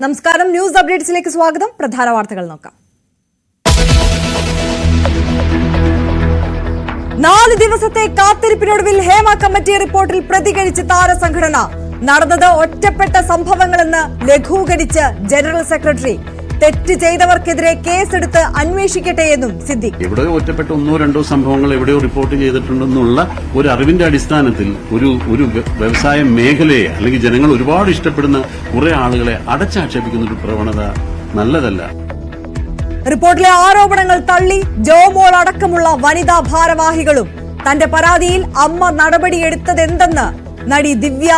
നമസ്കാരം, ന്യൂസ് അപ്ഡേറ്റ്സിലേക്ക് സ്വാഗതം. പ്രധാന വാർത്തകൾ നോക്കാം. 4 ദിവസത്തെ കാത്തിരിപ്പിനൊടുവിൽ ഹേമ കമ്മിറ്റി റിപ്പോർട്ടിൽ പ്രതികരിച്ച് താരസംഘടന. നടന്നത് ഒറ്റപ്പെട്ട സംഭവങ്ങളെന്ന് ലഘൂകരിച്ച് ജനറൽ സെക്രട്ടറി. തെറ്റ് ചെയ്തവർക്കെതിരെ കേസെടുത്ത് അന്വേഷിക്കട്ടെയെന്നും സിദ്ദിഖ്. ഇവിടെ ഒറ്റപ്പെട്ട 1-2 സംഭവങ്ങൾ എവിടെയോ റിപ്പോർട്ട് ചെയ്തിട്ടുണ്ടെന്നുള്ള ഒരു അറിവിന്റെ അടിസ്ഥാനത്തിൽ ഒരു വ്യവസായ മേഖലയെ അല്ലെങ്കിൽ ജനങ്ങൾ ഒരുപാട് ഇഷ്ടപ്പെടുന്ന കുറെ ആളുകളെ അടച്ചാക്ഷേപിക്കുന്ന ഒരു പ്രവണത നല്ലതല്ല. റിപ്പോർട്ടിലെ ആരോപണങ്ങൾ തള്ളി ജോമോൾ അടക്കമുള്ള വനിതാ ഭാരവാഹികളും. തന്റെ പരാതിയിൽ അമ്മ നടപടിയെടുത്തതെന്തെന്ന് നടി ദിവ്യ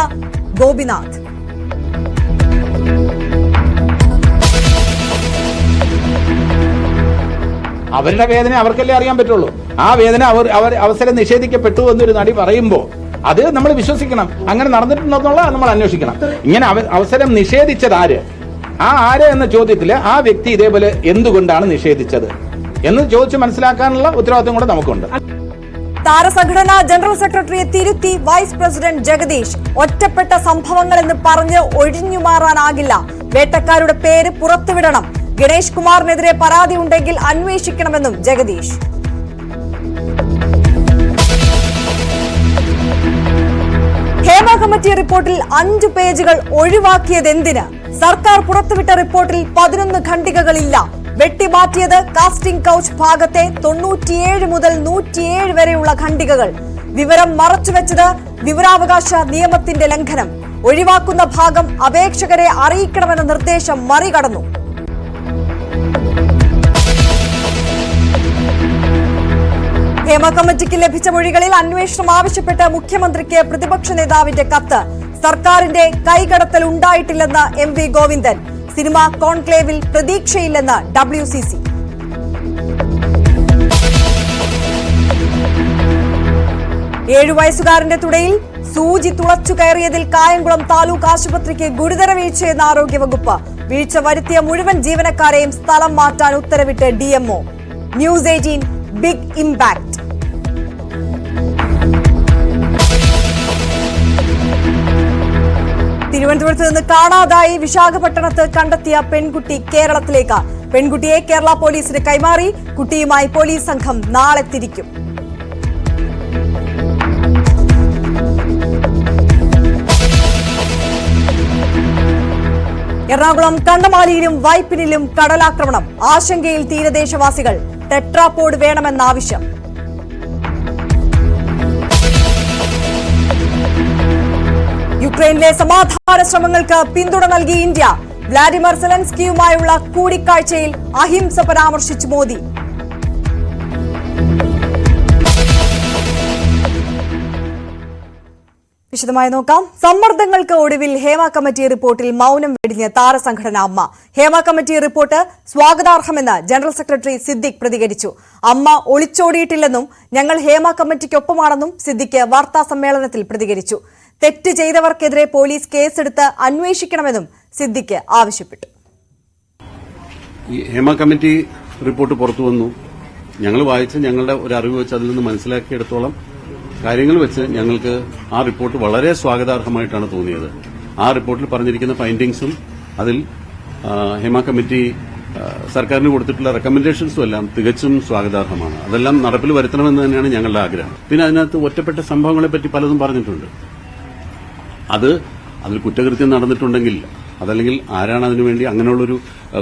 ഗോപിനാഥ്. അവരുടെ വേദന അവർക്കല്ലേ അറിയാൻ പറ്റുള്ളൂ. ആ വേദന അവർ അവസരം നിഷേധിക്കപ്പെട്ടു എന്നൊരു നടി പറയുമ്പോൾ അത് നമ്മൾ വിശ്വസിക്കണം. അങ്ങനെ നടന്നിട്ടുണ്ടെന്നുള്ള നമ്മൾ അന്വേഷിക്കണം. ഇങ്ങനെ അവസരം നിഷേധിച്ചത് ആര്, ആര് എന്ന ചോദ്യത്തിൽ ആ വ്യക്തി ഇതേപോലെ എന്തുകൊണ്ടാണ് നിഷേധിച്ചത് എന്ന് ചോദിച്ച് മനസ്സിലാക്കാനുള്ള ഉത്തരവാദിത്വം കൂടെ നമുക്കുണ്ട്. താരസംഘടന ജനറൽ സെക്രട്ടറിയെ തിരുത്തി വൈസ് പ്രസിഡന്റ് ജഗദീഷ്. ഒറ്റപ്പെട്ട സംഭവങ്ങളെന്ന് പറഞ്ഞ് ഒഴിഞ്ഞുമാറാനാകില്ല. വേട്ടക്കാരുടെ പേര് പുറത്തുവിടണം. ഗണേഷ് കുമാറിനെതിരെ പരാതി ഉണ്ടെങ്കിൽ അന്വേഷിക്കണമെന്നും ജഗദീഷ്. ഹേമ കമ്മിറ്റി റിപ്പോർട്ടിൽ 5 പേജുകൾ ഒഴിവാക്കിയതെന്തിന്? സർക്കാർ പുറത്തുവിട്ട റിപ്പോർട്ടിൽ 11 ഖണ്ഡികകളില്ല. വെട്ടിമാറ്റിയത് കാസ്റ്റിംഗ് കൗച്ച് ഭാഗത്തെ 97 മുതൽ 107 വരെയുള്ള ഖണ്ഡികകൾ. വിവരം മറച്ചുവെച്ചത് വിവരാവകാശ നിയമത്തിന്റെ ലംഘനം. ഒഴിവാക്കുന്ന ഭാഗം അപേക്ഷകരെ അറിയിക്കണമെന്ന നിർദ്ദേശം മറികടന്നു. ഹേമ കമ്മിറ്റിക്ക് ലഭിച്ച മൊഴികളിൽ അന്വേഷണം ആവശ്യപ്പെട്ട് മുഖ്യമന്ത്രിക്ക് പ്രതിപക്ഷ നേതാവിന്റെ കത്ത്. സർക്കാരിന്റെ കൈകടത്തൽ ഉണ്ടായിട്ടില്ലെന്ന് MV ഗോവിന്ദൻ. സിനിമ കോൺക്ലേവിൽ പ്രതീക്ഷയില്ലെന്ന് WCC. ഏഴു വയസ്സുകാരന്റെ തുടയിൽ സൂചി തുളച്ചു കയറിയതിൽ കായംകുളം താലൂക്ക് ആശുപത്രിക്ക് ഗുരുതര വീഴ്ചയെന്ന് ആരോഗ്യവകുപ്പ്. വീഴ്ച വരുത്തിയ മുഴുവൻ ജീവനക്കാരെയും സ്ഥലം മാറ്റാൻ ഉത്തരവിട്ട് DMO. News 18 big impact. തിരുവനന്തപുരത്ത് നിന്ന് കാണാതായി വിശാഖപട്ടണത്ത് കണ്ടെത്തിയ പെൺകുട്ടി കേരളത്തിലേക്ക്. പെൺകുട്ടിയെ കേരള പോലീസിന് കൈമാറി. കുട്ടിയുമായി പോലീസ് സംഘം നാളെ തിരിക്കും. എറണാകുളം കണ്ടമാലിയിലും വൈപ്പിനിലും കടലാക്രമണം. ആശങ്കയിൽ തീരദേശവാസികൾ. ടെട്രാപോഡ് വേണമെന്നാവശ്യം. യുക്രൈനിലെ സമാധാന ശ്രമങ്ങൾക്ക് പിന്തുണ നൽകി ഇന്ത്യ. വ്ളാഡിമിർ സെലൻസ്കിയുമായുള്ള കൂടിക്കാഴ്ചയിൽ അഹിംസ പരാമർശിച്ചു മോദി. വിശദമായി നോക്കാം. സമ്മർദ്ദങ്ങൾക്ക് ഒടുവിൽ ഹേമ കമ്മിറ്റി റിപ്പോർട്ടിൽ മൗനം വെടിഞ്ഞ താരസംഘടന അമ്മ. ഹേമ കമ്മിറ്റി റിപ്പോർട്ട് സ്വാഗതാർഹമെന്ന് ജനറൽ സെക്രട്ടറി സിദ്ദിഖ് പ്രതികരിച്ചു. അമ്മ ഒളിച്ചോടിയിട്ടില്ലെന്നും ഞങ്ങൾ ഹേമ കമ്മിറ്റിക്കൊപ്പമാണെന്നും സിദ്ദിഖ് വാർത്താ സമ്മേളനത്തിൽ പ്രതികരിച്ചു. തെറ്റ് ചെയ്തവർക്കെതിരെ പോലീസ് കേസെടുത്ത് അന്വേഷിക്കണമെന്നും സിദ്ദിഖ് ആവശ്യപ്പെട്ടു. ഹേമ കമ്മിറ്റി റിപ്പോർട്ട് പുറത്തു വന്നു. ഞങ്ങൾ വായിച്ച് ഞങ്ങളുടെ ഒരു അറിവ് വെച്ച് അതിൽ നിന്ന് മനസ്സിലാക്കിയെടുത്തോളം കാര്യങ്ങൾ വെച്ച് ഞങ്ങൾക്ക് ആ റിപ്പോർട്ട് വളരെ സ്വാഗതാർഹമായിട്ടാണ് തോന്നിയത്. ആ റിപ്പോർട്ടിൽ പറഞ്ഞിരിക്കുന്ന ഫൈൻഡിങ്സും അതിൽ ഹേമ കമ്മിറ്റി സർക്കാരിന് കൊടുത്തിട്ടുള്ള റെക്കമെൻഡേഷൻസും എല്ലാം തികച്ചും സ്വാഗതാർഹമാണ്. അതെല്ലാം നടപ്പിൽ വരുത്തണമെന്ന് തന്നെയാണ് ഞങ്ങളുടെ ആഗ്രഹം. പിന്നെ അതിനകത്ത് ഒറ്റപ്പെട്ട സംഭവങ്ങളെപ്പറ്റി പലതും പറഞ്ഞിട്ടുണ്ട്. അതിൽ കുറ്റകൃത്യം നടന്നിട്ടുണ്ടെങ്കിൽ അതല്ലെങ്കിൽ ആരാണ് അതിനുവേണ്ടി അങ്ങനെയുള്ളൊരു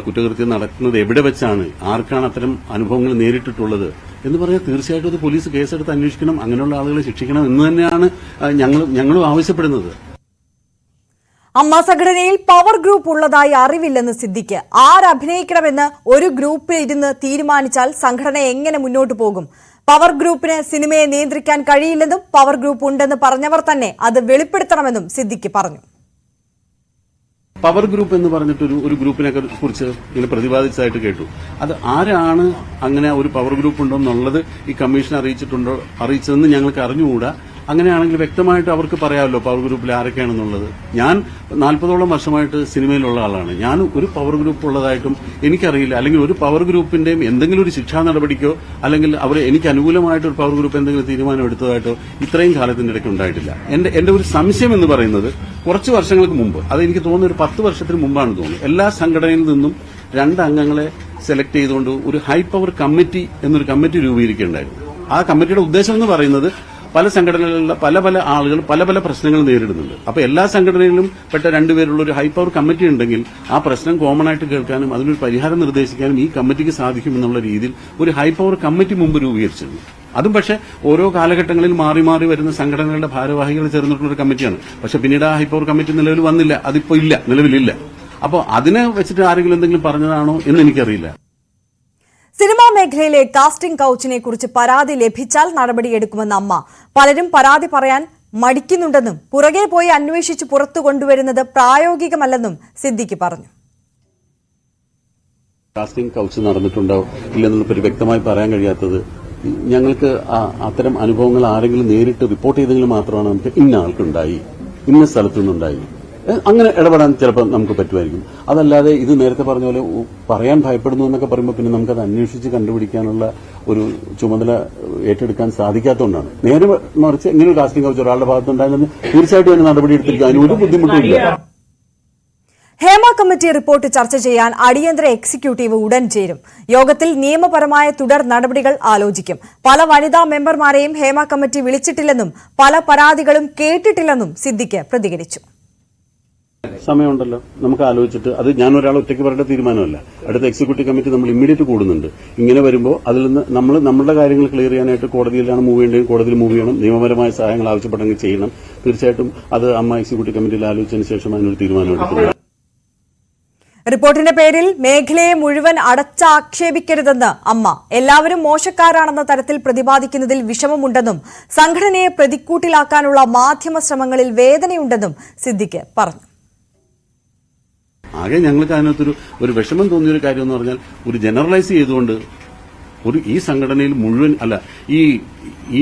കുറ്റകൃത്യം നടക്കുന്നത്, എവിടെ വെച്ചാണ്, ആർക്കാണ് അത്തരം അനുഭവങ്ങൾ നേരിട്ടിട്ടുള്ളത് എന്ന് പറഞ്ഞാൽ തീർച്ചയായിട്ടും അത് പോലീസ് കേസെടുത്ത് അന്വേഷിക്കണം, അങ്ങനെയുള്ള ആളുകളെ ശിക്ഷിക്കണം എന്ന് തന്നെയാണ് ഞങ്ങളും ആവശ്യപ്പെടുന്നത്. അമ്മ സംഘടനയിൽ പവർ ഗ്രൂപ്പ് ഉള്ളതായി അറിവില്ലെന്ന് സിദ്ദിഖ്. ആരഭിനയിക്കണമെന്ന് ഒരു ഗ്രൂപ്പിൽ ഇരുന്ന് തീരുമാനിച്ചാൽ സംഘടന എങ്ങനെ മുന്നോട്ടു പോകും? പവർ ഗ്രൂപ്പിന് സിനിമയെ നിയന്ത്രിക്കാൻ കഴിയില്ലെന്നും പവർ ഗ്രൂപ്പ് ഉണ്ടെന്ന് പറഞ്ഞവർ തന്നെ അത് വെളിപ്പെടുത്തണമെന്നും സിദ്ദിഖ് പറഞ്ഞു. പവർ ഗ്രൂപ്പ് എന്ന് പറഞ്ഞിട്ട് ഒരു ഗ്രൂപ്പിനെ കുറിച്ച് ഇങ്ങനെ പ്രതിപാദിച്ചതായിട്ട് കേട്ടു. അത് ആരാണ് അങ്ങനെ ഒരു പവർ ഗ്രൂപ്പ് ഉണ്ടോ എന്നുള്ളത് ഈ കമ്മീഷൻ അറിയിച്ചതെന്ന് ഞങ്ങൾക്ക് അറിഞ്ഞുകൂടാ. അങ്ങനെയാണെങ്കിൽ വ്യക്തമായിട്ട് അവർക്ക് പറയാമല്ലോ പവർ ഗ്രൂപ്പിൽ ആരൊക്കെയാണെന്നുള്ളത്. ഞാൻ 40ഓളം വർഷമായിട്ട് സിനിമയിലുള്ള ആളാണ്. ഞാൻ ഒരു പവർ ഗ്രൂപ്പ് ഉള്ളതായിട്ടും എനിക്കറിയില്ല. അല്ലെങ്കിൽ ഒരു പവർ ഗ്രൂപ്പിന്റെയും എന്തെങ്കിലും ഒരു ശിക്ഷാ നടപടിക്കോ അല്ലെങ്കിൽ അവർ എനിക്ക് അനുകൂലമായിട്ട് ഒരു പവർ ഗ്രൂപ്പ് എന്തെങ്കിലും തീരുമാനം എടുത്തതായിട്ടോ ഇത്രയും കാലത്തിന്റെ ഇടയ്ക്ക് ഉണ്ടായിട്ടില്ല. എന്റെ ഒരു സംശയം എന്ന് പറയുന്നത് കുറച്ച് വർഷങ്ങൾക്ക് മുമ്പ്, അത് എനിക്ക് തോന്നുന്നു ഒരു 10 വർഷത്തിന് മുമ്പാണ് തോന്നുന്നു, എല്ലാ സംഘടനയിൽ നിന്നും 2 അംഗങ്ങളെ സെലക്ട് ചെയ്തുകൊണ്ട് ഒരു ഹൈ പവർ കമ്മിറ്റി എന്നൊരു കമ്മിറ്റി രൂപീകരിക്കുകയുണ്ടായിരുന്നു. ആ കമ്മിറ്റിയുടെ ഉദ്ദേശം എന്ന് പറയുന്നത് പല സംഘടനകളിലുള്ള പല ആളുകൾ പല പ്രശ്നങ്ങൾ നേരിടുന്നുണ്ട്. അപ്പൊ എല്ലാ സംഘടനയിലും പെട്ട 2 പേരുള്ള ഒരു ഹൈ പവർ കമ്മിറ്റി ഉണ്ടെങ്കിൽ ആ പ്രശ്നം കോമൺ ആയിട്ട് കേൾക്കാനും അതിനൊരു പരിഹാരം നിർദ്ദേശിക്കാനും ഈ കമ്മിറ്റിക്ക് സാധിക്കുമെന്നുള്ള രീതിയിൽ ഒരു ഹൈ പവർ കമ്മിറ്റി മുമ്പ് രൂപീകരിച്ചിരുന്നു. അതും പക്ഷേ ഓരോ കാലഘട്ടങ്ങളിൽ മാറി മാറി വരുന്ന സംഘടനകളുടെ ഭാരവാഹികൾ ചേർന്നിട്ടുള്ള ഒരു കമ്മിറ്റിയാണ്. പക്ഷെ പിന്നീട് ആ ഹൈ പവർ കമ്മിറ്റി നിലവിൽ വന്നില്ല, അതിപ്പോ ഇല്ല, നിലവിലില്ല. അപ്പോൾ അതിനെ വെച്ചിട്ട് ആരെങ്കിലും എന്തെങ്കിലും പറഞ്ഞതാണോ എന്ന് എനിക്കറിയില്ല. സിനിമാ മേഖലയിലെ കാസ്റ്റിംഗ് കൌച്ചിനെ കുറിച്ച് പരാതി ലഭിച്ചാൽ നടപടിയെടുക്കുമെന്ന അമ്മ, പലരും പരാതി പറയാൻ മടിക്കുന്നുണ്ടെന്നും പുറകെ പോയി അന്വേഷിച്ച് പുറത്തു കൊണ്ടുവരുന്നത് പ്രായോഗികമല്ലെന്നും സിദ്ദിഖ് പറഞ്ഞു. കാസ്റ്റിംഗ് കൌച്ച് നടന്നിട്ടുണ്ടോ ഇല്ലെന്നുള്ള വ്യക്തമായി പറയാൻ കഴിയാത്തത് ഞങ്ങൾക്ക് അത്തരം അനുഭവങ്ങൾ ആരെങ്കിലും നേരിട്ട് റിപ്പോർട്ട് ചെയ്തെങ്കിൽ മാത്രമാണ് നമുക്ക് ഇന്ന ആൾക്കുണ്ടായി, ഇന്ന സ്ഥലത്തു നിന്നുണ്ടായി, അങ്ങനെ ഇടപെടാൻ ചിലപ്പോൾ നമുക്ക് പറ്റുമായിരിക്കും. അതല്ലാതെ ഇത് നേരത്തെ പറഞ്ഞ പോലെ പറയാൻ ഭയപ്പെടുന്നു എന്നൊക്കെ പറയുമ്പോൾ പിന്നെ നമുക്കത് അന്വേഷിച്ച് കണ്ടുപിടിക്കാനുള്ള ഒരു ചുമതല ഏറ്റെടുക്കാൻ സാധിക്കാത്തതുകൊണ്ടാണ്. നേരെ മറിച്ച് ഇങ്ങനെ ഒരു കാസ്റ്റിംഗ് കൗച്ച് ഒരാളുടെ ഭാഗത്തുണ്ടായിരുന്നത് തീർച്ചയായിട്ടും അതിന് നടപടി എടുത്തിരിക്കാൻ അതിനൊരു ബുദ്ധിമുട്ടില്ല. ഹേമ കമ്മിറ്റി റിപ്പോർട്ട് ചർച്ച ചെയ്യാൻ അടിയന്തര എക്സിക്യൂട്ടീവ് ഉടൻ ചേരും. യോഗത്തിൽ നിയമപരമായ തുടർ നടപടികൾ ആലോചിക്കും. പല വനിതാ മെമ്പർമാരെയും ഹേമ കമ്മിറ്റി വിളിച്ചിട്ടില്ലെന്നും പല പരാതികളും കേട്ടിട്ടില്ലെന്നും സിദ്ദിഖ് പ്രതികരിച്ചു. സമയമുണ്ടല്ലോ, നമുക്ക് ആലോചിച്ചിട്ട്, അത് ഞാൻ ഒരാൾ ഒറ്റയ്ക്ക് പറയേണ്ട തീരുമാനമല്ല. അടുത്ത എക്സിക്യൂട്ടീവ് കമ്മിറ്റി നമ്മൾ ഇമ്മീഡിയറ്റ് കൂടുന്നുണ്ട്. ഇങ്ങനെ വരുമ്പോൾ അതിൽ നിന്ന് നമ്മളുടെ കാര്യങ്ങൾ ക്ലിയർ ചെയ്യാനായിട്ട് കോടതിയിലാണ് മൂവ് ചെയ്യേണ്ടത്, കോടതിയിൽ മൂവ് ചെയ്യണം. നിയമപരമായ സഹായങ്ങൾ ആവശ്യപ്പെട്ടെങ്കിൽ ചെയ്യണം. തീർച്ചയായിട്ടും അത് അമ്മ എക്സിക്യൂട്ടീവ് കമ്മിറ്റിയിൽ ആലോചിച്ചതിന് ശേഷം അതിനൊരു തീരുമാനം എടുക്കുന്നു. റിപ്പോർട്ടിന്റെ പേരിൽ മേഖലയെ മുഴുവൻ അടച്ചാക്ഷേപിക്കരുതെന്ന് അമ്മ, എല്ലാവരും മോശക്കാരാണെന്ന തരത്തിൽ പ്രതിപാദിക്കുന്നതിൽ വിഷമമുണ്ടെന്നും സംഘടനയെ പ്രതിക്കൂട്ടിലാക്കാനുള്ള മാധ്യമ ശ്രമങ്ങളിൽ വേദനയുണ്ടെന്നും സിദ്ദിഖ് പറഞ്ഞു. ആകെ ഞങ്ങൾക്ക് അതിനകത്തൊരു വിഷമം തോന്നിയൊരു കാര്യം എന്ന് പറഞ്ഞാൽ, ഒരു ജനറലൈസ് ചെയ്തുകൊണ്ട് ഈ സംഘടനയിൽ മുഴുവൻ അല്ല, ഈ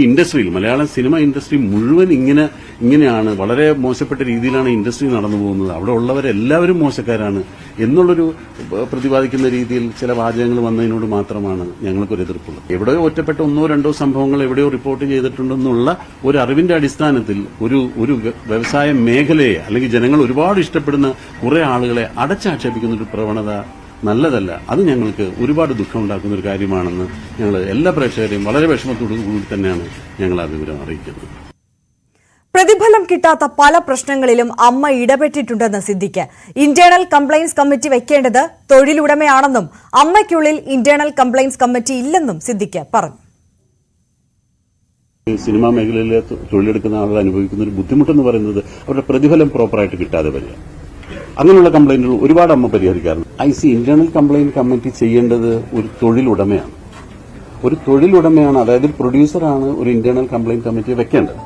ഇൻഡസ്ട്രിയിൽ, മലയാളം സിനിമ ഇൻഡസ്ട്രി മുഴുവൻ ഇങ്ങനെയാണ്, വളരെ മോശപ്പെട്ട രീതിയിലാണ് ഇൻഡസ്ട്രി നടന്നു പോകുന്നത്, അവിടെ ഉള്ളവരെല്ലാവരും മോശക്കാരാണ് എന്നുള്ളൊരു പ്രതിപാദിക്കുന്ന രീതിയിൽ ചില വാചകങ്ങൾ വന്നതിനോട് മാത്രമാണ് ഞങ്ങൾക്കൊരു എതിർപ്പുള്ളത്. എവിടെയോ ഒറ്റപ്പെട്ട 1-2 സംഭവങ്ങൾ എവിടെയോ റിപ്പോർട്ട് ചെയ്തിട്ടുണ്ടെന്നുള്ള ഒരു അറിവിന്റെ അടിസ്ഥാനത്തിൽ ഒരു വ്യവസായ മേഖലയെ അല്ലെങ്കിൽ ജനങ്ങൾ ഒരുപാട് ഇഷ്ടപ്പെടുന്ന കുറെ ആളുകളെ അടച്ചാക്ഷേപിക്കുന്ന ഒരു പ്രവണത നല്ലതല്ല. അത് ഞങ്ങൾക്ക് ഒരുപാട് ദുഃഖമുണ്ടാക്കുന്ന ഒരു കാര്യമാണെന്ന് ഞങ്ങൾ എല്ലാ പ്രേക്ഷകരെയും വളരെ വിഷമത്തോടു കൂടി തന്നെയാണ് ഞങ്ങൾ ആ വിവരം അറിയിക്കുന്നത്. പ്രതിഫലം കിട്ടാത്ത പല പ്രശ്നങ്ങളിലും അമ്മ ഇടപെട്ടിട്ടുണ്ടെന്ന് സിദ്ദിഖ്. ഇന്റേണൽ കംപ്ലയിന്റ്സ് കമ്മിറ്റി വെക്കേണ്ടത് തൊഴിലുടമയാണെന്നും അമ്മയ്ക്കുള്ളിൽ ഇന്റേണൽ കംപ്ലയിന്റ്സ് കമ്മിറ്റി ഇല്ലെന്നും സിദ്ദിഖ് പറഞ്ഞു. സിനിമാ മേഖലയിലെ തൊഴിലെടുക്കുന്ന ആളുകൾ അനുഭവിക്കുന്ന ഒരു ബുദ്ധിമുട്ടെന്ന് പറയുന്നത് അവരുടെ പ്രതിഫലം പ്രോപ്പറായിട്ട് കിട്ടാതെ വരിക. അങ്ങനെയുള്ള കംപ്ലയിന്റുകൾ ഒരുപാട് അമ്മ പരിഹരിക്കാറുണ്ട്. ഇന്റേണൽ കംപ്ലയിന്റ് കമ്മിറ്റി ചെയ്യേണ്ടത് ഒരു തൊഴിലുടമയാണ്. ഒരു തൊഴിലുടമയാണ്, അതായത് പ്രൊഡ്യൂസറാണ് ഒരു ഇന്റേണൽ കംപ്ലയിന്റ് കമ്മിറ്റി വെക്കേണ്ടത്.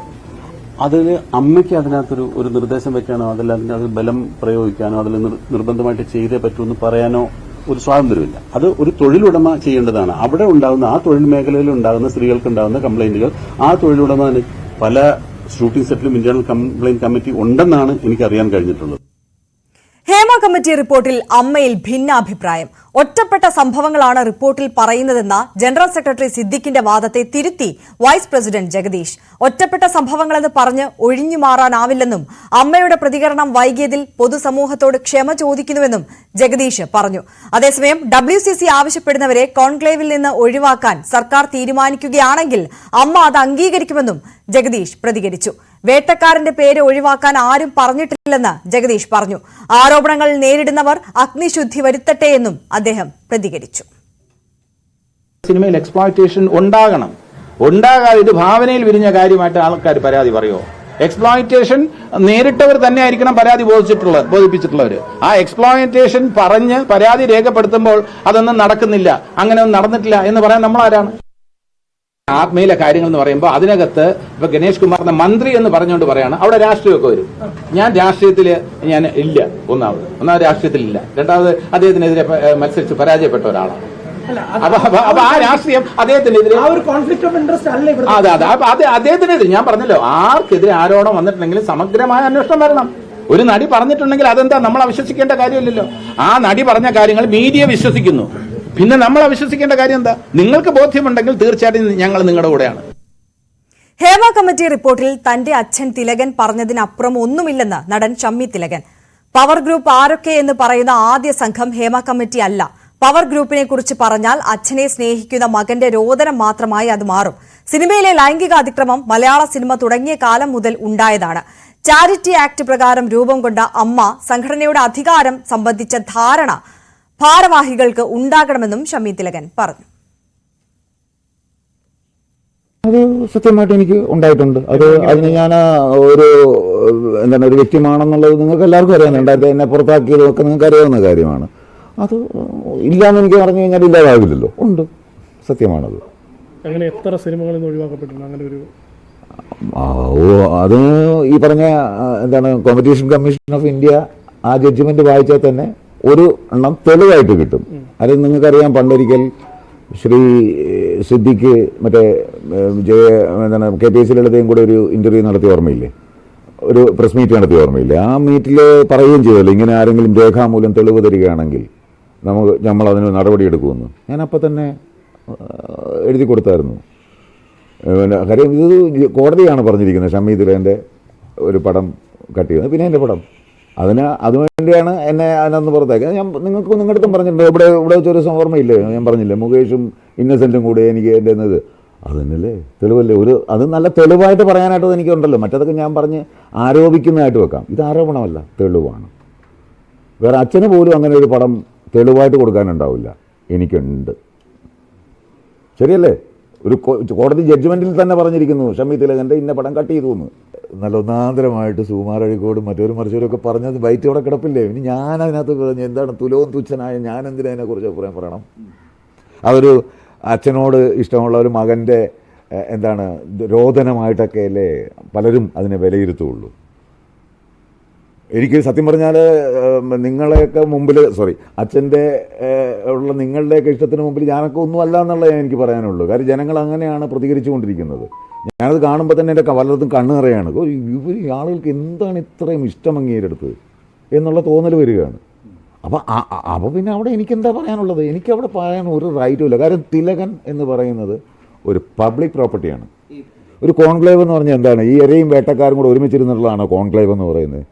അതിൽ അമ്മയ്ക്ക് അതിനകത്തൊരു നിർദ്ദേശം വെക്കാനോ അതല്ലാതെ അത് ബലം പ്രയോഗിക്കാനോ അതിൽ നിർബന്ധമായിട്ട് ചെയ്തേ പറ്റുമെന്ന് പറയാനോ ഒരു സ്വാതന്ത്ര്യമില്ല. അത് ഒരു തൊഴിലുടമ ചെയ്യേണ്ടതാണ്. അവിടെ ഉണ്ടാകുന്ന ആ തൊഴിൽ മേഖലയിൽ ഉണ്ടാകുന്ന സ്ത്രീകൾക്ക് ഉണ്ടാകുന്ന കംപ്ലയിന്റുകൾ ആ തൊഴിലുടമ പല ഷൂട്ടിംഗ് സെറ്റിലും ഇന്റേണൽ കംപ്ലയിന്റ് കമ്മിറ്റി ഉണ്ടെന്നാണ് എനിക്കറിയാൻ കഴിഞ്ഞിട്ടുള്ളത്. ഹേമ കമ്മിറ്റി റിപ്പോർട്ടിൽ അമ്മയിൽ ഭിന്നാഭിപ്രായം. ഒറ്റപ്പെട്ട സംഭവങ്ങളാണ് റിപ്പോർട്ടിൽ പറയുന്നതെന്ന ജനറൽ സെക്രട്ടറി സിദ്ദിഖിന്റെ വാദത്തെ തിരുത്തി വൈസ് പ്രസിഡന്റ് ജഗദീഷ്. ഒറ്റപ്പെട്ട സംഭവങ്ങളെന്ന് പറഞ്ഞ് ഒഴിഞ്ഞു മാറാനാവില്ലെന്നും അമ്മയുടെ പ്രതികരണം വൈകിയതിൽ പൊതുസമൂഹത്തോട് ക്ഷമ ചോദിക്കുന്നുവെന്നും ജഗദീഷ് പറഞ്ഞു. അതേസമയം WCC ആവശ്യപ്പെടുന്നവരെ കോൺക്ലേവിൽ നിന്ന് ഒഴിവാക്കാൻ സർക്കാർ തീരുമാനിക്കുകയാണെങ്കിൽ അമ്മ അത് അംഗീകരിക്കുമെന്നും ജഗദീഷ് പ്രതികരിച്ചു. വേട്ടക്കാരന്റെ പേര് ഒഴിവാക്കാൻ ആരും പറഞ്ഞിട്ടില്ലെന്ന് ജഗദീഷ് പറഞ്ഞു. ആരോപണങ്ങൾ നേരിടുന്നവർ അഗ്നിശുദ്ധി വരുത്തട്ടെ എന്നും അദ്ദേഹം പ്രതികരിച്ചു. സിനിമയിൽ എക്സ്പ്ലോയിറ്റേഷൻ ഉണ്ടാകാതെ ഇത് ഭാവനയിൽ വിരിഞ്ഞ കാര്യമായിട്ട് ആൾക്കാർ പരാതി പറയുമോ? എക്സ്പ്ലോയിറ്റേഷൻ നേരിട്ടവർ തന്നെ ആയിരിക്കണം പരാതി ബോധിപ്പിച്ചിട്ടുള്ളവർ. ആ എക്സ്പ്ലോയിറ്റേഷൻ പറഞ്ഞ് പരാതി രേഖപ്പെടുത്തുമ്പോൾ അതൊന്നും നടക്കുന്നില്ല, അങ്ങനെയൊന്നും നടന്നിട്ടില്ല എന്ന് പറയാൻ നമ്മളാരാണ്? ആത്മീയ കാര്യങ്ങൾ എന്ന് പറയുമ്പോൾ അതിനകത്ത് ഇപ്പൊ ഗണേഷ് കുമാറിന്റെ മന്ത്രി എന്ന് പറഞ്ഞുകൊണ്ട് പറയാണ് അവിടെ രാഷ്ട്രീയമൊക്കെ വരും. ഞാൻ രാഷ്ട്രീയത്തിൽ ഇല്ല. ഒന്നാമത് രാഷ്ട്രീയത്തിലില്ല. രണ്ടാമത് അദ്ദേഹത്തിനെതിരെ മത്സരിച്ച് പരാജയപ്പെട്ട ഒരാളാണ്. അപ്പൊ ആ രാഷ്ട്രീയം അദ്ദേഹത്തിനെതിരെ ഒരു കോൺഫ്ലിക്ട് ഓഫ് ഇൻട്രസ്റ്റ് അല്ല ഇവിടെ. അതെ അതെ. അപ്പൊ അദ്ദേഹത്തിനെതിരെ ഞാൻ പറഞ്ഞല്ലോ, ആർക്കെതിരെ ആരോപണം വന്നിട്ടുണ്ടെങ്കിലും സമഗ്രമായ അന്വേഷണം വരണം. ഒരു നടി പറഞ്ഞിട്ടുണ്ടെങ്കിൽ അതെന്താ നമ്മൾ അവിശ്വസിക്കേണ്ട കാര്യമില്ലല്ലോ. ആ നടി പറഞ്ഞ കാര്യങ്ങൾ മീഡിയ വിശ്വസിക്കുന്നു, പിന്നെ നമ്മൾ അവിശ്വസിക്കേണ്ട കാര്യം എന്താ? നിങ്ങൾക്ക് ബോധ്യമുണ്ടെങ്കിൽ തീർച്ചയായിട്ടും ഞങ്ങൾ നിങ്ങളുടെ കൂടെയാണ്. ഹേമ കമ്മിറ്റി റിപ്പോർട്ടിൽ തന്റെ അച്ഛൻ തിലകൻ പറഞ്ഞതിനപ്പുറം ഒന്നുമില്ലെന്ന് നടൻ ഷമ്മി തിലകൻ. പവർ ഗ്രൂപ്പ് ആരൊക്കെ എന്ന് പറയുന്ന ആദ്യ സംഘം ഹേമ കമ്മിറ്റി അല്ല. പവർ ഗ്രൂപ്പിനെ കുറിച്ച് പറഞ്ഞാൽ അച്ഛനെ സ്നേഹിക്കുന്ന മകന്റെ രോദനം മാത്രമായി അത് മാറും. സിനിമയിലെ ലൈംഗിക അതിക്രമം മലയാള സിനിമ തുടങ്ങിയ കാലം മുതൽ ഉണ്ടായതാണ്. ചാരിറ്റി ആക്ട് പ്രകാരം രൂപം കൊണ്ട അമ്മ സംഘടനയുടെ അധികാരം സംബന്ധിച്ച ധാരണ ഭാരവാഹികൾക്ക് ഉണ്ടാകണമെന്നും ഷമ്മി തിലകൻ പറഞ്ഞു. അത് സത്യമായിട്ട് എനിക്ക് ഉണ്ടായിട്ടുണ്ട്. അതിന് ഞാൻ ഒരു വ്യക്തിമാണെന്നുള്ളത് നിങ്ങൾക്ക് എല്ലാവർക്കും അറിയാവുന്നുണ്ട്. എന്നെ പുറത്താക്കിയതൊക്കെ നിങ്ങൾക്ക് അറിയാവുന്ന കാര്യമാണ്. അത് ഇല്ലാന്ന് എനിക്ക് പറഞ്ഞു കഴിഞ്ഞാൽ ഇല്ലാതാവില്ലല്ലോ. ഉണ്ട്, സത്യമാണത്. അങ്ങനെ എത്ര സിനിമകളിൽ നിന്ന് ഒഴിവാക്കപ്പെട്ടിട്ടുണ്ട് അങ്ങനെ ഒരു? അത് ഈ പറഞ്ഞ കോമ്പറ്റീഷൻ കമ്മീഷൻ ഓഫ് ഇന്ത്യ ആ ജഡ്ജ്മെന്റ് വായിച്ചാൽ തന്നെ ഒരു എണ്ണം തെളിവായിട്ട് കിട്ടും. അത് നിങ്ങൾക്കറിയാം, പണ്ടൊരിക്കൽ ശ്രീ സിദ്ദിഖ് മറ്റേ KPSC ലളിതയും കൂടെ ഒരു ഇന്റർവ്യൂ നടത്തിയ ഓർമ്മയില്ലേ, ഒരു പ്രസ് മീറ്റ് നടത്തിയ ഓർമ്മയില്ലേ? ആ മീറ്റിൽ പറയുകയും ചെയ്തല്ലോ, ഇങ്ങനെ ആരെങ്കിലും രേഖാമൂലം തെളിവ് തരികയാണെങ്കിൽ നമ്മൾ അതിന് നടപടിയെടുക്കുമെന്ന്. ഞാൻ അപ്പം തന്നെ എഴുതി കൊടുത്തായിരുന്നു. കാര്യം ഇത് കോടതിയാണ് പറഞ്ഞിരിക്കുന്നത് ഷമ്മി തിലകൻ്റെ ഒരു പടം കട്ട് ചെയ്യുന്നത്, പിന്നെ എൻ്റെ പടം. അതുവേണ്ടിയാണ് എന്നെ അതിനകത്ത് പുറത്താക്കിയത്. ഞാൻ നിങ്ങളുടെ അടുത്തും പറഞ്ഞിട്ടുണ്ട്. ഇവിടെ വെച്ചൊരു ദിവസം ഓർമ്മയില്ലേ, ഞാൻ പറഞ്ഞില്ലേ, മുകേഷും ഇന്നസെൻറ്റും കൂടെ എനിക്ക് എൻ്റെ എന്നത് അത് തന്നെയല്ലേ തെളിവല്ലേ. അത് നല്ല തെളിവായിട്ട് പറയാനായിട്ട് എനിക്കുണ്ടല്ലോ. മറ്റതൊക്കെ ഞാൻ പറഞ്ഞ് ആരോപിക്കുന്നതായിട്ട് വെക്കാം. ഇത് ആരോപണമല്ല, തെളിവാണ്. വേറെ അച്ഛന് പോലും അങ്ങനെ ഒരു പടം തെളിവായിട്ട് കൊടുക്കാനുണ്ടാവില്ല, എനിക്കുണ്ട്. ശരിയല്ലേ? ഒരു കോടതി ജഡ്ജ്മെൻറ്റിൽ തന്നെ പറഞ്ഞിരിക്കുന്നു ഷമ്മി തിലകൻ്റെ ഇന്ന പടം കട്ട് ചെയ്തു എന്ന്. നല്ല ഒന്നാന്തരമായിട്ട് സുകുമാർ അഴീക്കോടും മറ്റൊക്കെ പറഞ്ഞത് ബൈറ്റ് അവിടെ കിടപ്പില്ലേ. ഇനി ഞാൻ അതിനകത്ത് പറഞ്ഞു എന്താണ് തുലവും തുച്ഛനായ ഞാൻ എന്തിനാ അതിനെക്കുറിച്ച് അഭിപ്രായം പറയണം? അതൊരു അച്ഛനോട് ഇഷ്ടമുള്ള ഒരു മകൻ്റെ രോദനമായിട്ടൊക്കെ അല്ലേ പലരും അതിനെ വിലയിരുത്തുള്ളൂ. എനിക്ക് സത്യം പറഞ്ഞാൽ നിങ്ങളെയൊക്കെ മുമ്പിൽ അച്ഛൻ്റെ ഉള്ള നിങ്ങളുടെയൊക്കെ ഇഷ്ടത്തിന് മുമ്പിൽ ഞാനൊക്കെ ഒന്നും അല്ല എന്നുള്ളത് എനിക്ക് പറയാനുള്ളൂ. കാര്യം ജനങ്ങൾ അങ്ങനെയാണ് പ്രതികരിച്ചു കൊണ്ടിരിക്കുന്നത്. ഞാനത് കാണുമ്പോൾ തന്നെ എൻ്റെ പലയിടത്തും കണ്ണ് നിറയാണ്. ഈ ആളുകൾക്ക് എന്താണ് ഇത്രയും ഇഷ്ടമങ്ങിയടുത്ത് എന്നുള്ള തോന്നൽ വരികയാണ്. അപ്പോൾ പിന്നെ അവിടെ എനിക്കെന്താ പറയാനുള്ളത്? എനിക്കവിടെ പറയാൻ ഒരു റൈറ്റും ഇല്ല. കാര്യം തിലകൻ എന്ന് പറയുന്നത് ഒരു പബ്ലിക് പ്രോപ്പർട്ടിയാണ്. ഒരു കോൺക്ലേവ് എന്ന് പറഞ്ഞാൽ എന്താണ്? ഈ ഇരയും വേട്ടക്കാരും കൂടെ ഒരുമിച്ചിരുന്നുള്ളതാണോ കോൺക്ലേവ് എന്ന് പറയുന്നത്?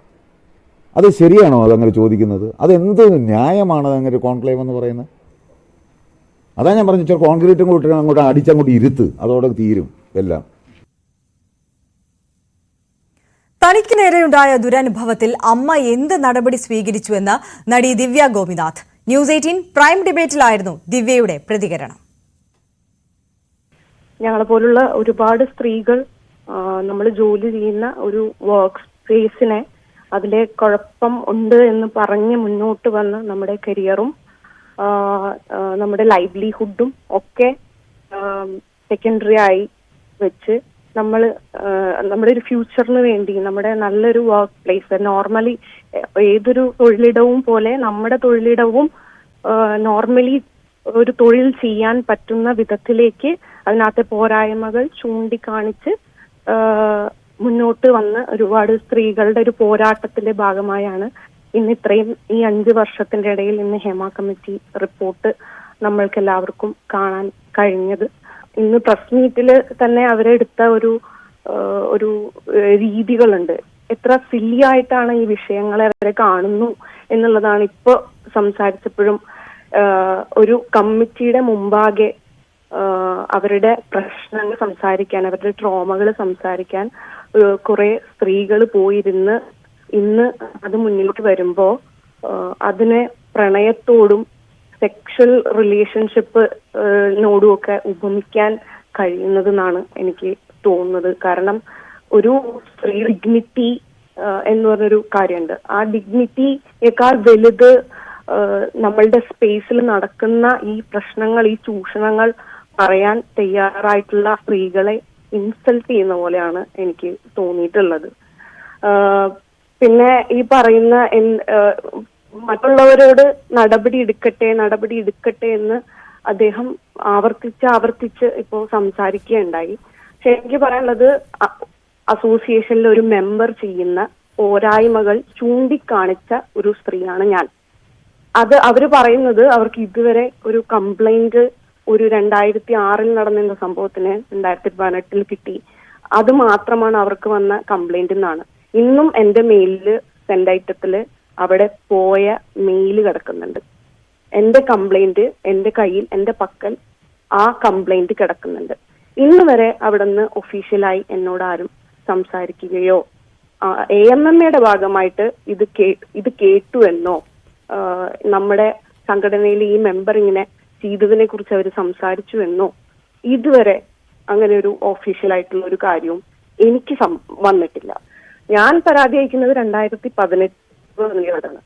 അത് ശരിയാണോ അതങ്ങനെ ചോദിക്കുന്നത്? അതെന്ത് ന്യായമാണ് അതങ്ങനെ കോൺക്ലേവ് എന്ന് പറയുന്നത്? അതാ ഞാൻ പറഞ്ഞു, ചില കോൺക്രീറ്റും കൂട്ടി അങ്ങോട്ട് അടിച്ചങ്ങോട്ട് ഇരുത്ത്, അതോടെ തീരും എല്ലാം. തനിക്ക് നേരെയുണ്ടായ ദുരനുഭവത്തിൽ അമ്മ എന്ത് നടപടി സ്വീകരിച്ചുവെന്ന് നടി ദിവ്യ ഗോപിനാഥ്. ന്യൂസ് 18 പ്രൈം ഡിബേറ്റിലായിരുന്നു ദിവ്യയുടെ പ്രതികരണം. ഞങ്ങളെ പോലുള്ള ഒരുപാട് സ്ത്രീകൾ നമ്മൾ ജോലി ചെയ്യുന്ന ഒരു വർക്ക് സ്പേസിനെ അതിലെ കുഴപ്പം ഉണ്ട് എന്ന് പറഞ്ഞ് മുന്നോട്ട് വന്ന് നമ്മുടെ കരിയറും നമ്മുടെ ലൈവ്ലിഹുഡും ഒക്കെ സെക്കൻഡറി ആയി വെച്ച് നമ്മൾ നമ്മുടെ ഒരു ഫ്യൂച്ചറിന് വേണ്ടി നമ്മുടെ നല്ലൊരു വർക്ക് പ്ലേസ്, നോർമലി ഏതൊരു തൊഴിലിടവും പോലെ നമ്മുടെ തൊഴിലിടവും നോർമലി ഒരു തൊഴിൽ ചെയ്യാൻ പറ്റുന്ന വിധത്തിലേക്ക് അതിനകത്തെ പോരായ്മകൾ ചൂണ്ടിക്കാണിച്ച് മുന്നോട്ട് വന്ന് ഒരുപാട് സ്ത്രീകളുടെ ഒരു പോരാട്ടത്തിന്റെ ഭാഗമായാണ് ഇന്ന് ഇത്രയും ഈ 5 വർഷത്തിന്റെ ഇടയിൽ ഇന്ന് ഹേമ കമ്മിറ്റി റിപ്പോർട്ട് നമ്മൾക്ക് എല്ലാവർക്കും കാണാൻ കഴിഞ്ഞത്. ഇന്ന് പ്രസ് മീറ്റിൽ തന്നെ അവരെടുത്ത ഒരു രീതികളുണ്ട്. എത്ര സില്ലി ആയിട്ടാണ് ഈ വിഷയങ്ങളെ അവരെ കാണുന്നു എന്നുള്ളതാണ് ഇപ്പൊ സംസാരിച്ചപ്പോഴും. ഒരു കമ്മിറ്റിയുടെ മുമ്പാകെ അവരുടെ പ്രശ്നങ്ങൾ സംസാരിക്കാൻ, അവരുടെ ട്രോമകൾ സംസാരിക്കാൻ കുറെ സ്ത്രീകൾ പോയിരുന്ന് ഇന്ന് അത് മുന്നിലേക്ക് വരുമ്പോ അതിനെ പ്രണയത്തോടും സെക്ഷൽ റിലേഷൻഷിപ്പിനോടും ഒക്കെ ഉപമിക്കാൻ കഴിയുന്നതെന്നാണ് എനിക്ക് തോന്നുന്നത്. കാരണം ഒരു സ്ത്രീ ഡിഗ്നിറ്റി എന്ന് പറഞ്ഞൊരു കാര്യമുണ്ട്. ആ ഡിഗ്നിറ്റിയേക്കാൾ വലുത് നമ്മളുടെ സ്പേസിൽ നടക്കുന്ന ഈ പ്രശ്നങ്ങൾ, ഈ ചൂഷണങ്ങൾ പറയാൻ തയ്യാറായിട്ടുള്ള സ്ത്രീകളെ ഇൻസൾട്ട് ചെയ്യുന്ന പോലെയാണ് എനിക്ക് തോന്നിയിട്ടുള്ളത്. പിന്നെ ഈ പറയുന്ന മറ്റുള്ളവരോട് നടപടി എടുക്കട്ടെ എന്ന് അദ്ദേഹം ആവർത്തിച്ച് ഇപ്പോൾ സംസാരിക്കുകയുണ്ടായി. പക്ഷെ എനിക്ക് പറയാനുള്ളത് അസോസിയേഷനിലെ ഒരു മെമ്പർ ചെയ്യുന്ന പോരായ്മകൾ ചൂണ്ടിക്കാണിച്ച ഒരു സ്ത്രീയാണ് ഞാൻ. അവര് പറയുന്നത് അവർക്ക് ഇതുവരെ ഒരു കംപ്ലൈന്റ് ഒരു 2006 നടന്ന സംഭവത്തിന് 2018 കിട്ടി, അത് മാത്രമാണ് അവർക്ക് വന്ന കംപ്ലൈന്റ് എന്നാണ്. ഇന്നും എന്റെ മെയിലില് സെൻഡ് ഐറ്റത്തില് അവിടെ പോയ മെയില് കിടക്കുന്നുണ്ട്. എന്റെ കംപ്ലൈന്റ് എന്റെ കയ്യിൽ, എന്റെ പക്കൽ ആ കംപ്ലൈന്റ് കിടക്കുന്നുണ്ട്. ഇന്ന് വരെ അവിടെ നിന്ന് ഒഫീഷ്യലായി എന്നോട് ആരും സംസാരിക്കുകയോ AMMയുടെ ഭാഗമായിട്ട് ഇത് കേട്ടു എന്നോ നമ്മുടെ സംഘടനയിൽ ഈ മെമ്പർ ഇങ്ങനെ ചെയ്തതിനെ കുറിച്ച് അവർ സംസാരിച്ചു എന്നോ ഇതുവരെ അങ്ങനെ ഒരു ഒഫീഷ്യൽ ആയിട്ടുള്ള ഒരു കാര്യവും എനിക്ക് വന്നിട്ടില്ല. ഞാൻ പരാതി അയക്കുന്നത് 2018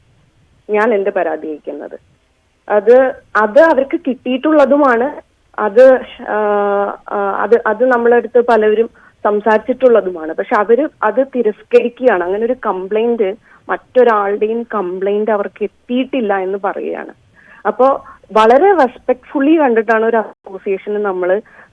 ഞാൻ എന്റെ പരാതി അയക്കുന്നത്. അത് അവർക്ക് കിട്ടിയിട്ടുള്ളതുമാണ്. അത് നമ്മളടുത്ത് പലവരും സംസാരിച്ചിട്ടുള്ളതുമാണ്. പക്ഷെ അത് തിരസ്കരിക്കുകയാണ്. അങ്ങനെ ഒരു കംപ്ലൈന്റ്, മറ്റൊരാളുടെയും കംപ്ലൈന്റ് അവർക്ക് എത്തിയിട്ടില്ല എന്ന് പറയുകയാണ്. അപ്പോ വളരെ റെസ്പെക്ട്ഫുള്ളി കണ്ടിട്ടാണ് ഒരു അസോസിയേഷന്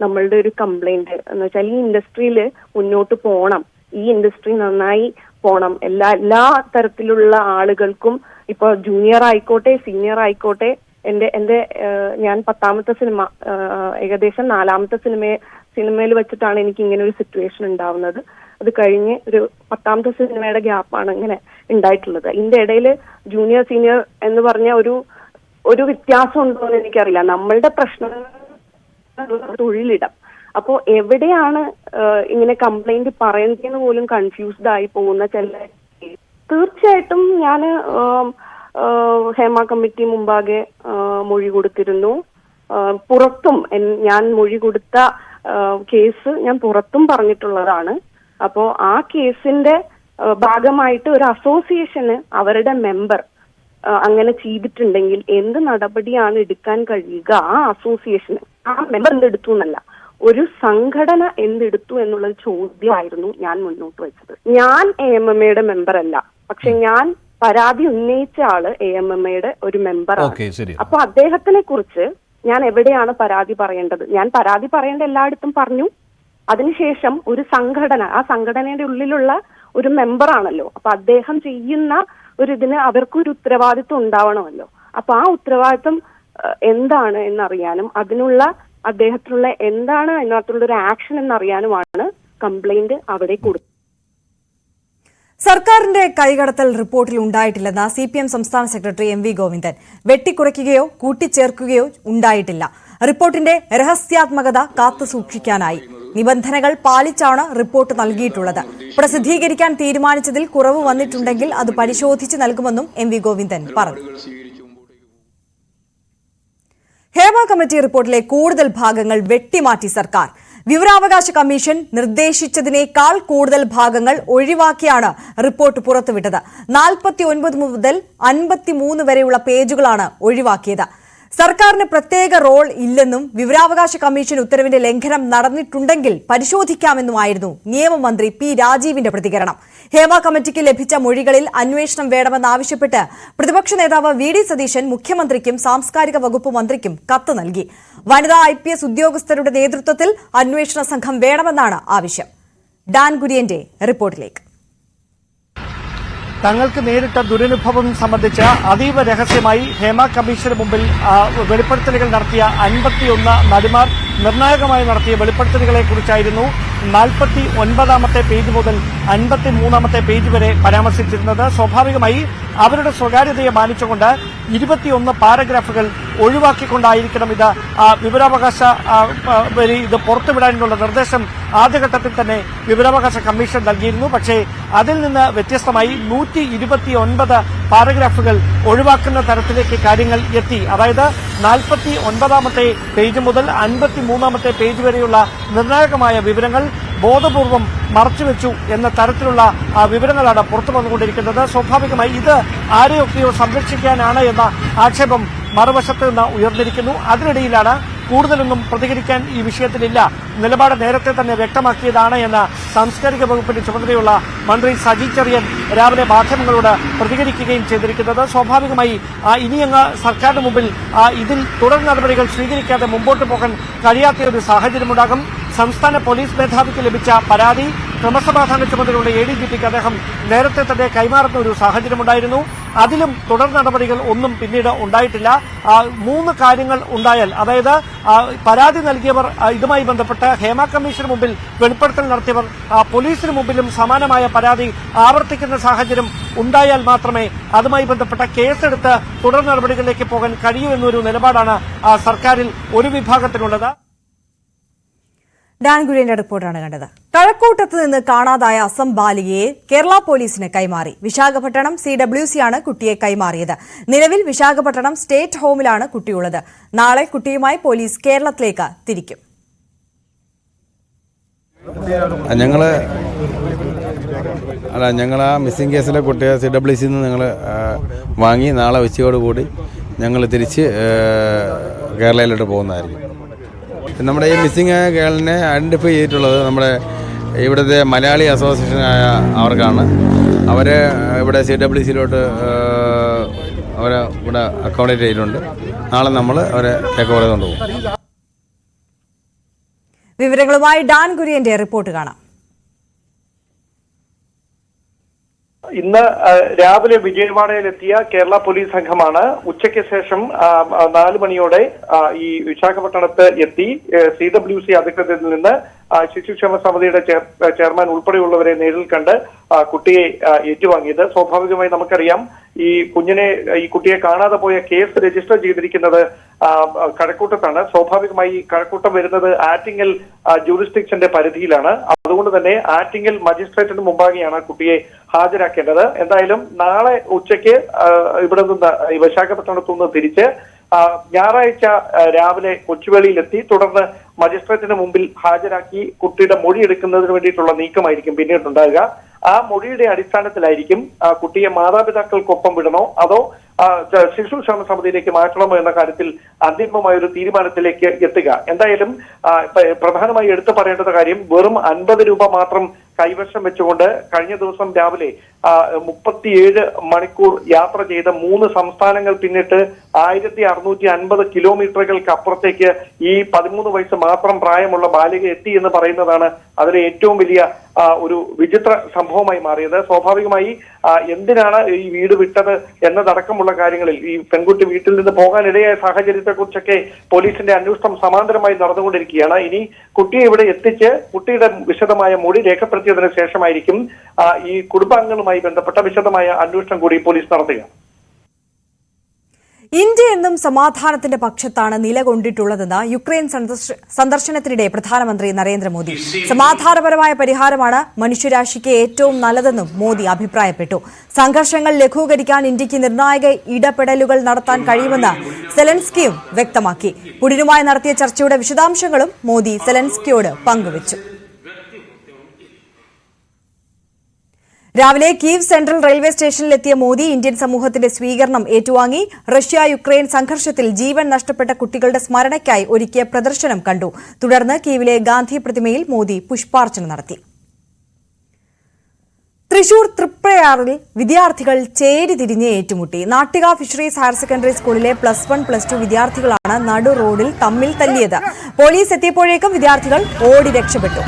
നമ്മളുടെ ഒരു കംപ്ലൈന്റ് എന്ന് വെച്ചാൽ ഈ ഇൻഡസ്ട്രിയിൽ മുന്നോട്ട് പോകണം, ഈ ഇൻഡസ്ട്രി നന്നായി പോണം, എല്ലാ തരത്തിലുള്ള ആളുകൾക്കും, ഇപ്പൊ ജൂനിയർ ആയിക്കോട്ടെ സീനിയർ ആയിക്കോട്ടെ. ഞാൻ 10ാമത്തെ സിനിമ, ഏകദേശം 4ാമത്തെ സിനിമയിൽ വെച്ചിട്ടാണ് എനിക്ക് ഇങ്ങനെ ഒരു സിറ്റുവേഷൻ ഉണ്ടാവുന്നത്. അത് കഴിഞ്ഞ് ഒരു 10ാമത്തെ സിനിമയുടെ ഗ്യാപ്പാണ് ഇങ്ങനെ ഉണ്ടായിട്ടുള്ളത്. ഇതിന്റെ ഇടയിൽ ജൂനിയർ സീനിയർ എന്ന് പറഞ്ഞ ഒരു വ്യത്യാസം ഉണ്ടോ എന്ന് എനിക്കറിയില്ല. നമ്മളുടെ പ്രശ്നം തൊഴിലിടം. അപ്പോ എവിടെയാണ് ഇങ്ങനെ കംപ്ലൈന്റ് പറയുന്നതെന്ന് പോലും കൺഫ്യൂസ്ഡ് ആയി പോകുന്ന തീർച്ചയായിട്ടും ഞാൻ ഹേമ കമ്മിറ്റി മുമ്പാകെ മൊഴി കൊടുത്തിരുന്നു. പുറത്തും ഞാൻ മൊഴി കൊടുത്ത കേസ് ഞാൻ പുറത്തും പറഞ്ഞിട്ടുള്ളതാണ്. അപ്പോ ആ കേസിന്റെ ഭാഗമായിട്ട് ഒരു അസോസിയേഷന് അവരുടെ മെമ്പർ അങ്ങനെ ചെയ്തിട്ടുണ്ടെങ്കിൽ എന്ത് നടപടിയാണ് എടുക്കാൻ കഴിയുക? ആ അസോസിയേഷന്, ആ മെമ്പർ എന്തെടുത്തു എന്നല്ല, ഒരു സംഘടന എന്തെടുത്തു എന്നുള്ള ചോദ്യമായിരുന്നു ഞാൻ മുന്നോട്ട് വെച്ചത്. ഞാൻ AMMയുടെ മെമ്പർ അല്ല, പക്ഷെ ഞാൻ പരാതി ഉന്നയിച്ച ആള് AMMയുടെ ഒരു മെമ്പറാണ്. അപ്പൊ അദ്ദേഹത്തിനെ കുറിച്ച് ഞാൻ എവിടെയാണ് പരാതി പറയേണ്ടത്? ഞാൻ പരാതി പറയേണ്ട എല്ലായിടത്തും പറഞ്ഞു. അതിനുശേഷം ഒരു സംഘടന, ആ സംഘടനയുടെ ഉള്ളിലുള്ള ഒരു മെമ്പറാണല്ലോ. അപ്പൊ അദ്ദേഹം ചെയ്യുന്ന ഇതിന് അവർക്കൊരു ഉത്തരവാദിത്വം ഉണ്ടാവണമല്ലോ. അപ്പൊ ആ ഉത്തരവാദിത്വം എന്താണ് എന്നറിയാനും അതിനുള്ള അദ്ദേഹത്തിനുള്ള എന്താണ് അതിനകത്തുള്ള ഒരു ആക്ഷൻ എന്നറിയാനുമാണ് കംപ്ലൈന്റ് അവിടെ കൊടുത്തത്. സർക്കാരിന്റെ കൈകടത്തൽ റിപ്പോർട്ടിൽ ഉണ്ടായിട്ടില്ലെന്ന CPM സംസ്ഥാന സെക്രട്ടറി MV ഗോവിന്ദൻ. വെട്ടിക്കുറയ്ക്കുകയോ കൂട്ടിച്ചേർക്കുകയോ ഉണ്ടായിട്ടില്ല. റിപ്പോർട്ടിന്റെ രഹസ്യാത്മകത കാത്തുസൂക്ഷിക്കാനായി നിബന്ധനകൾ പാലിച്ചാണ് റിപ്പോർട്ട് നൽകിയിട്ടുള്ളത്. പ്രസിദ്ധീകരിക്കാൻ തീരുമാനിച്ചതിൽ കുറവ് വന്നിട്ടുണ്ടെങ്കിൽ അത് പരിശോധിച്ച് നൽകുമെന്നും MV ഗോവിന്ദൻ പറഞ്ഞു. ഹേമ കമ്മിറ്റി റിപ്പോർട്ടിലെ കൂടുതൽ ഭാഗങ്ങൾ വെട്ടിമാറ്റി സർക്കാർ. വിവരാവകാശ കമ്മീഷൻ നിർദ്ദേശിച്ചതിനേക്കാൾ കൂടുതൽ ഭാഗങ്ങൾ ഒഴിവാക്കിയാണ് റിപ്പോർട്ട് പുറത്തുവിട്ടത്. 49 മുതൽ 53 വരെയുള്ള പേജുകളാണ് ഒഴിവാക്കിയത്. സർക്കാരിന് പ്രത്യേക റോൾ ഇല്ലെന്നും വിവരാവകാശ കമ്മീഷൻ ഉത്തരവിന്റെ ലംഘനം നടന്നിട്ടുണ്ടെങ്കിൽ പരിശോധിക്കാമെന്നുമായിരുന്നു നിയമമന്ത്രി P. രാജീവിന്റെ പ്രതികരണം. ഹേമ കമ്മിറ്റിക്ക് ലഭിച്ച മൊഴികളിൽ അന്വേഷണം വേണമെന്നാവശ്യപ്പെട്ട് പ്രതിപക്ഷ നേതാവ് VD സതീശൻ മുഖ്യമന്ത്രിക്കും സാംസ്കാരിക വകുപ്പ് മന്ത്രിക്കും കത്ത് നൽകി. വനിതാ IPS ഉദ്യോഗസ്ഥരുടെ നേതൃത്വത്തിൽ അന്വേഷണ സംഘം വേണമെന്നാണ് ആവശ്യം. ഡാൻ കുര്യന്റെ റിപ്പോർട്ടിലേക്ക്. തങ്ങൾക്ക് നേരിട്ട ദുരനുഭവം സംബന്ധിച്ച് അതീവ രഹസ്യമായി ഹേമ കമ്മീഷന് മുമ്പിൽ വെളിപ്പെടുത്തലുകൾ നടത്തിയ 51 നടിമാർ നിർണായകമായി നടത്തിയ വെളിപ്പെടുത്തലുകളെ കുറിച്ചായിരുന്നു 49ാമത്തെ പേജ് മുതൽ 53ാമത്തെ പേജ് വരെ പരാമർശിച്ചിരുന്നത്. സ്വാഭാവികമായി അവരുടെ സ്വകാര്യതയെ മാനിച്ചുകൊണ്ട് 21 പാരഗ്രാഫുകൾ ഒഴിവാക്കിക്കൊണ്ടായിരിക്കണം ഇത് വിവരാവകാശ ഇത് പുറത്തുവിടാനുള്ള നിർദ്ദേശം ആദ്യഘട്ടത്തിൽ തന്നെ വിവരാവകാശ കമ്മീഷൻ നൽകിയിരുന്നു. പക്ഷേ അതിൽ നിന്ന് വ്യത്യസ്തമായി 129 പാരഗ്രാഫുകൾ ഒഴിവാക്കുന്ന തരത്തിലേക്ക് കാര്യങ്ങൾ എത്തി. അതായത് 49ാമത്തെ പേജ് മുതൽ 53ാമത്തെ പേജ് വരെയുള്ള നിർണായകമായ വിവരങ്ങൾ ബോധപൂർവം മറച്ചുവെച്ചു എന്ന തരത്തിലുള്ള വിവരങ്ങളാണ് പുറത്തു വന്നുകൊണ്ടിരിക്കുന്നത്. സ്വാഭാവികമായി ഇത് ആരെയൊക്കെയോ സംരക്ഷിക്കാനാണ് എന്ന ആക്ഷേപം മറുവശത്ത് നിന്ന് ഉയർന്നിരിക്കുന്നു. അതിനിടയിലാണ് കൂടുതലൊന്നും പ്രതികരിക്കാൻ ഈ വിഷയത്തിലില്ല. നിലപാട് നേരത്തെ തന്നെ വ്യക്തമാക്കിയതാണ് എന്ന് സാംസ്കാരിക വകുപ്പിന്റെ ചുമതലയുള്ള മന്ത്രി സജി ചെറിയൻ രാവിലെ മാധ്യമങ്ങളോട് പ്രതികരിക്കുകയും ചെയ്തിരിക്കുന്നത്. സ്വാഭാവികമായി ഇനിയങ്ങ് സർക്കാരിന് മുമ്പിൽ ഇതിൽ തുടർ നടപടികൾ സ്വീകരിക്കാതെ മുമ്പോട്ട് പോകാൻ കഴിയാത്ത ഒരു സാഹചര്യമുണ്ടാകും. സംസ്ഥാന പോലീസ് മേധാവിക്ക് ലഭിച്ച പരാതി ക്രമസമാധാന ചുമതലയുള്ള ADGPക്ക് അദ്ദേഹം നേരത്തെ തന്നെ കൈമാറുന്ന ഒരു സാഹചര്യമുണ്ടായിരുന്നു. അതിലും തുടർ നടപടികൾ ഒന്നും പിന്നീട് ഉണ്ടായിട്ടില്ല. 3 കാര്യങ്ങൾ ഉണ്ടായാൽ, അതായത് പരാതി നൽകിയവർ ഇതുമായി ബന്ധപ്പെട്ട് ഹേമ കമ്മീഷന് മുമ്പിൽ വെളിപ്പെടുത്തൽ നടത്തിയവർ പോലീസിന് മുമ്പിലും സമാനമായ പരാതി ആവർത്തിക്കുന്ന സാഹചര്യം ഉണ്ടായാൽ മാത്രമേ അതുമായി ബന്ധപ്പെട്ട കേസെടുത്ത് തുടർ നടപടികളിലേക്ക് പോകാൻ കഴിയൂ എന്നൊരു നിലപാടാണ് സർക്കാരിൽ ഒരു വിഭാഗത്തിനുള്ളത്. ഡാൻ ഗുര്യന്റെ റിപ്പോർട്ടാണ് കണ്ടത്. കഴക്കൂട്ടത്ത് നിന്ന് കാണാതായ അസം ബാലികയെ കേരള പോലീസിന് കൈമാറി. വിശാഖപട്ടണം CWC ആണ് കുട്ടിയെ കൈമാറിയത്. നിലവിൽ വിശാഖപട്ടണം സ്റ്റേറ്റ് ഹോമിലാണ് കുട്ടിയുള്ളത്. നാളെ കുട്ടിയുമായി പോലീസ് കേരളത്തിലേക്ക് തിരിക്കും. ഞങ്ങൾ ആ മിസ്സിംഗ് കേസിലെ കുട്ടിയെ CWC ഞങ്ങൾ വാങ്ങി നാളെ ഉച്ചയോടുകൂടി ഞങ്ങൾ തിരിച്ച് കേരളയിലോട്ട് പോകുന്നതായിരിക്കും. നമ്മുടെ ഈ മിസ്സിംഗ് ഗേളിനെ ഐഡൻറ്റിഫൈ ചെയ്തിട്ടുള്ളത് നമ്മുടെ ഇവിടുത്തെ മലയാളി അസോസിയേഷനായ അവർക്കാണ്. അവർ ഇവിടെ CWCയിലോട്ട് അവരെ ഇവിടെ അക്കോമഡേറ്റ് ചെയ്തിട്ടുണ്ട്. നാളെ നമ്മൾ അവരെ ടേക്ക് ഓവർ ചെയ്തുകൊണ്ട് പോകും. വിവരങ്ങളുമായി ഡാൻ ഗുര്യന്റെ റിപ്പോർട്ട് കാണാം. ഇന്ന് രാവിലെ വിജയവാഡയിലെത്തിയ കേരള പോലീസ് സംഘമാണ് ഉച്ചയ്ക്ക് ശേഷം 4 മണിയോടെ ഈ വിശാഖപട്ടണത്ത് എത്തി CWC അധികൃതരിൽ നിന്ന് ശിശുക്ഷേമ സമിതിയുടെ ചെയർമാൻ ഉൾപ്പെടെയുള്ളവരെ നേരിൽ കണ്ട് കുട്ടിയെ ഏറ്റുവാങ്ങിയത്. സ്വാഭാവികമായി നമുക്കറിയാം ഈ കുട്ടിയെ കാണാതെ പോയ കേസ് രജിസ്റ്റർ ചെയ്തിരിക്കുന്നത് കഴക്കൂട്ടത്താണ്. സ്വാഭാവികമായി കഴക്കൂട്ടം വരുന്നത് ആറ്റിങ്ങൽ ജൂറിസ്ഡിക്ഷന്റെ പരിധിയിലാണ്. അതുകൊണ്ട് തന്നെ ആറ്റിങ്ങൽ മജിസ്ട്രേറ്റിന് മുമ്പാകെയാണ് കുട്ടിയെ ഹാജരാക്കേണ്ടത്. എന്തായാലും നാളെ ഉച്ചയ്ക്ക് ഇവിടെ നിന്ന് വിശാഖപട്ടണത്തു നിന്ന് തിരിച്ച് ഞായറാഴ്ച രാവിലെ കൊച്ചുവേളിയിലെത്തി തുടർന്ന് മജിസ്ട്രേറ്റിന് മുമ്പിൽ ഹാജരാക്കി കുട്ടിയുടെ മൊഴി എടുക്കുന്നതിന് വേണ്ടിയിട്ടുള്ള നീക്കമായിരിക്കും പിന്നീടുണ്ടാകുക. ആ മൊഴിയുടെ അടിസ്ഥാനത്തിലായിരിക്കും കുട്ടിയെ മാതാപിതാക്കൾക്കൊപ്പം വിടണോ അതോ ശിശുക്ഷേമ സമിതിയിലേക്ക് മാറ്റണമോ എന്ന കാര്യത്തിൽ അന്തിമമായ ഒരു തീരുമാനത്തിലേക്ക് എത്തുക. എന്തായാലും പ്രധാനമായി എടുത്തു പറയേണ്ട കാര്യം, വെറും 50 രൂപ മാത്രം കൈവശം വെച്ചുകൊണ്ട് കഴിഞ്ഞ ദിവസം രാവിലെ 37 മണിക്കൂർ യാത്ര ചെയ്ത 3 സംസ്ഥാനങ്ങൾ പിന്നിട്ട് 1650 കിലോമീറ്ററുകൾക്ക് അപ്പുറത്തേക്ക് ഈ 13 വയസ്സ് മാത്രം പ്രായമുള്ള ബാലിക എത്തി എന്ന് പറയുന്നതാണ് അതിലെ ഏറ്റവും വലിയ ഒരു വിചിത്ര സംഭവമായി മാറിയത്. സ്വാഭാവികമായി എന്തിനാണ് ഈ വീട് വിട്ടത് എന്നതടക്കമുള്ള കാര്യങ്ങളിൽ ഈ പെൺകുട്ടി വീട്ടിൽ നിന്ന് പോകാനിടയായ സാഹചര്യത്തെ കുറിച്ചൊക്കെ പോലീസിന്റെ അന്വേഷണം സമാന്തരമായി നടന്നുകൊണ്ടിരിക്കുകയാണ്. ഇനി കുട്ടിയെ ഇവിടെ എത്തിച്ച് കുട്ടിയുടെ വിശദമായ മൊഴി രേഖപ്പെടുത്തിയതിനു ശേഷമായിരിക്കും ഈ കുടുംബാംഗങ്ങളുമായി ബന്ധപ്പെട്ട വിശദമായ അന്വേഷണം കൂടി പോലീസ് നടത്തുക. ഇന്ത്യ എന്നും സമാധാനത്തിന്റെ പക്ഷത്താണ് നിലകൊണ്ടിട്ടുള്ളതെന്ന് യുക്രൈൻ സന്ദർശനത്തിനിടെ പ്രധാനമന്ത്രി നരേന്ദ്രമോദി. സമാധാനപരമായ പരിഹാരമാണ് മനുഷ്യരാശിക്ക് ഏറ്റവും നല്ലതെന്നും മോദി അഭിപ്രായപ്പെട്ടു. സംഘർഷങ്ങൾ ലഘൂകരിക്കാൻ ഇന്ത്യക്ക് നിർണായക ഇടപെടലുകൾ നടത്താൻ കഴിയുമെന്ന് സെലൻസ്കിയും വ്യക്തമാക്കി. പുടിനുമായി നടത്തിയ ചർച്ചയുടെ വിശദാംശങ്ങളും മോദി സെലൻസ്കിയോട് പങ്കുവച്ചു. രാവിലെ കീവ് സെൻട്രൽ റെയിൽവേ സ്റ്റേഷനിലെത്തിയ മോദി ഇന്ത്യൻ സമൂഹത്തിന്റെ സ്വീകരണം ഏറ്റുവാങ്ങി. റഷ്യ യുക്രൈൻ സംഘർഷത്തിൽ ജീവൻ നഷ്ടപ്പെട്ട കുട്ടികളുടെ സ്മരണയ്ക്കായി ഒരുക്കിയ പ്രദർശനം കണ്ടു. തുടർന്ന് കീവിലെ ഗാന്ധി പ്രതിമയിൽ മോദി പുഷ്പാർച്ചന നടത്തി. തൃശൂർ തൃപ്രയാറിൽ വിദ്യാർത്ഥികൾ ചേരിതിരിഞ്ഞ് ഏറ്റുമുട്ടി. നാട്ടിക ഫിഷറീസ് ഹയർ സെക്കൻഡറി സ്കൂളിലെ +1, +2 വിദ്യാർത്ഥികളാണ് നടു റോഡിൽ തമ്മിൽ തല്ലിയത്. പോലീസ് എത്തിയപ്പോഴേക്കും വിദ്യാർത്ഥികൾ ഓടി രക്ഷപ്പെട്ടു.